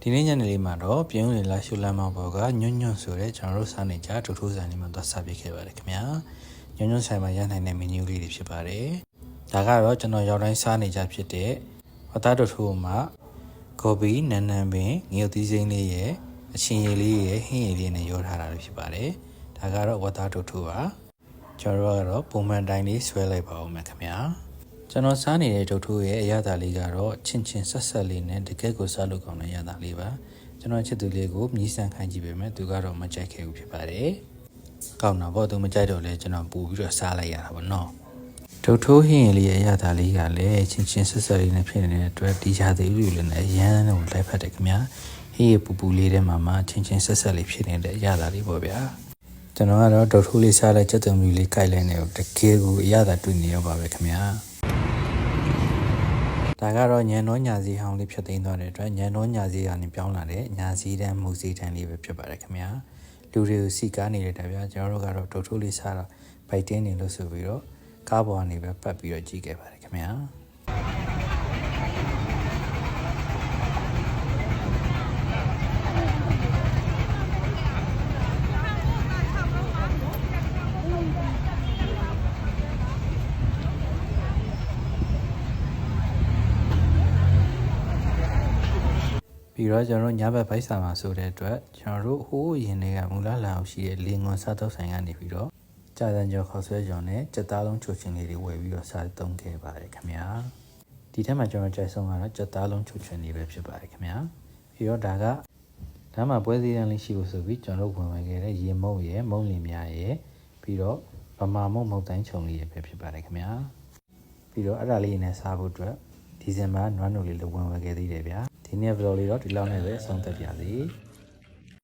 ဒီနေ့ညနေလေးမှာတော့ပြုံးလေလာရှုလမ်းမောင်ဘော်ကညွန့်ညွန့်ဆိုတဲ့ကျွန်တော်တို့စားနေကြထိုးထိုးဆိုင်လေးမှာသွားစားပြခဲ့ပါတယ်ခင်ဗျာညွန့်ညွန့်ဆိုင်မှာရနိုင်တဲ့မီနူးလေးတွေဖြစ်ပါတယ်ဒါကတော့ကျွန်တော်ရောက်တိုင်းစားနေကြဖြစ်တဲ့ဝသားထိုးထိုးမှာကော်ပီနန်းနန်းပင်ငရုတ်သီးစိမ်းလေးရဲ့အချင်းရည်လေးရဲ့ဟင်းရည်လေးနဲ့ရောထားတာဖြစ်ပါတယ်ဒါကတော့ဝသားထိုးထိုးပါကျွန်တော်ကတော့ပုံမှန်တိုင်းလေးဆွဲလိုက်ပါဦးမယ်ခင်ဗျာကျွန်တော်စားနေတဲ့ဒုတ်ထိုးရဲ့အရသာလေးကတော့ချင်းချင်းဆက်ဆက်လေးနဲ့တကယ်ကိုစားလို့ကောင်းတဲ့အရသာလေးပါကျွန်တော်ချစ်သူလေးကိုမြည်ဆန်ခိုင်းကြည့်ပေမဲ့သူကတော့မကြိုက်ခဲ့ဘူးဖြစ်ပါတယ်ကောင်းတာပေါ့သူမကြိုက်တော့လဲကျွန်တော်ပူပြီးတော့စားလိုက်ရတာပေါ့နော်ဒုတ်ထိုးဟင်းလေးရဲ့အရသာလေးကလည်းချင်းချင်းဆက်ဆက်လေးနဲ့ဖြစ်နေတဲ့အတွက်ဒီရာသီဥတုလေးနဲ့အရန်ကိုလိုက်ဖက်တယ်ခင်ဗျာဟင်းရပူပူလေးထဲမှာချင်းချင်းဆက်ဆက်လေးဖြစ်နေတဲ့အရသာလေးပေါ့ဗျာကျွန်တော်ကတော့ဒုတ်ထိုးလေးစားလိုက်ချက်သွန်မျိုးလေးကြိုက်လိုက်နေတော့တကယ်ကိုအရသာတွေ့နေရောပါပဲခင်ဗျာဒါကတော့ညံတော်ညာစီဟောင်းလေးဖြတ်သိမ်းသွားတဲ့အတွက်ညံတော်ညာစီကနေပြောင်းလာတဲ့ညာစီတန်းမူစီတန်းလေးပဲဖြစ်ပါတယ်ခင်ဗျာလူတွေကိုစီကားနေတဲ့တပြားကျွန်တော်တို့ကတော့ဒုတ်ထိုးလေးစားတော့ဘိုက်တင်းနေလို့ဆိုပြီးတော့ကားပေါ်ကနေပဲပတ်ပြီးတော့ကြည့်ခဲ့ပါတယ်ခင်ဗျာပြီးတော့ကျွန်တော်ညဘက်ဘိုက်ဆာမှာဆိုတဲ့အတွက်ကျွန်တော်တို့ဟိုးရင်တွေကမူလလာအောင်ရှိတဲ့လင်ငွန်စားတော့ဆိုင်ကနေပြီးတော့ကြာစံကျော်ခေါက်ဆွဲကျော်နဲ့ကြက်သားလုံးချိုချင်လေးတွေဝယ်ပြီးတော့စားသုံးခဲ့ပါတယ်ခင်ဗျာဒီထက်မှကျွန်တော်ကြိုက်ဆုံးကတော့ကြက်သားလုံးချိုချင်လေးပဲဖြစ်ပါတယ်ခင်ဗျာပြီးတော့ဒါမှပွဲစည်းတန်းလေးရှိဖို့ဆိုပြီးကျွန်တော်တို့ဝင်ခဲ့တဲ့ရေမုံရဲ့မုံလင်များရဲ့ပြီးတော့ဗမာမုံမုတ်တိုင်းချုံလေးရဲ့ပဲဖြစ်ပါတယ်ခင်ဗျာပြီးတော့အဲ့ဒါလေးနဲ့စားဖို့အတွက်ဒီဇင်ဘာနွမ်းနိုလေးလိုဝင်ခဲ့သေးတယ်ဗျာဒီနေ့ဗလော်လေးတော့ဒီလောက်နဲ့ပဲဆုံးသက်ပါစေ